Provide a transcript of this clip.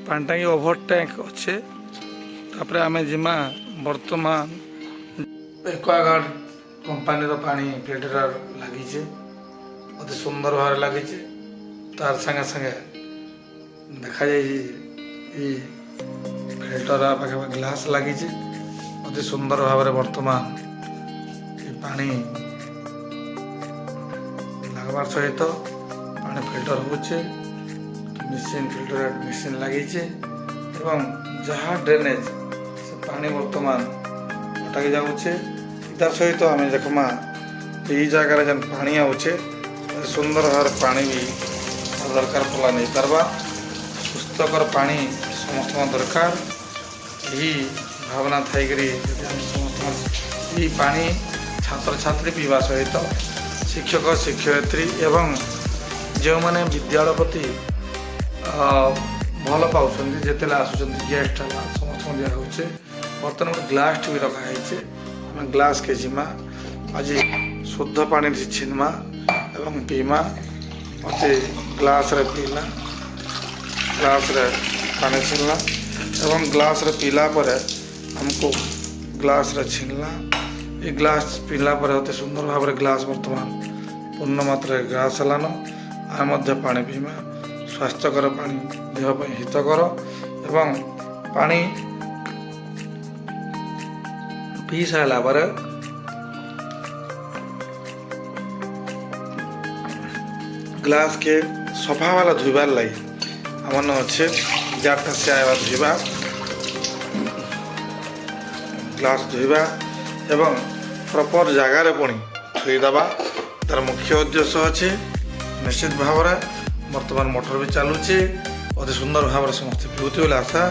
पानी टांकी over tank अच्छे तापर आम जिमा बर्तमान एक्वागार्ड कंपानी पानी फिल्टर लगे अति सुंदर भाव लगे तार संगे संगे देखा फिल्टर पाखे ग्लास लगी अति सुंदर भाव बर्तमान पानी लगवार सहित पानी फिल्टर होचे मशीन फिल्टर मशीन लगी जहाँ ड्रेनेज से पानी बर्तमान अटकी जाऊे तार सहित आम देखमा ये जगार जेन पानी आउे सुंदर भाव पानी भी दरकार पड़ा नहीं पार्बा सुस्थकर पानी समस्त दरकार यही भावना थी समस्त ये पानी छात्र छात्री पीवा सहित शिक्षक शिक्षयित्री एवं जो मैंने विद्यालय प्रति भल पाँच जिते आसुँच गेस्ट है समस्त दिखे बर्तमान गोटे ग्लास भी रखाई आम ग्लास के जिमा आज शुद्ध पानी छीनमा एवं पीमा मत ग्लास रे पीला ग्लास रे पानी छीनला एवं ग्लास रे पीला पर हमको ग्लास रे छीनला ये ग्लास पीला पर अति सुंदर भाव ग्लास बर्तमान पूर्ण मात्रा ग्लास हलान आम पानी पीमा स्वास्थ्यकर पानी देह हितकर एवं पानी पी सारा पर ग्लास के सफा वाला धोबार लगे आमन अच्छे जाटा से आया धोबा ग्लास धोबा एवं प्रपर जगार पुणी थोईदबा तार मुख्य उद्देश्य अच्छे निश्चित भाव बर्तमान मोटर भी चलुचे अति सुंदर भाव समस्त पीते आशा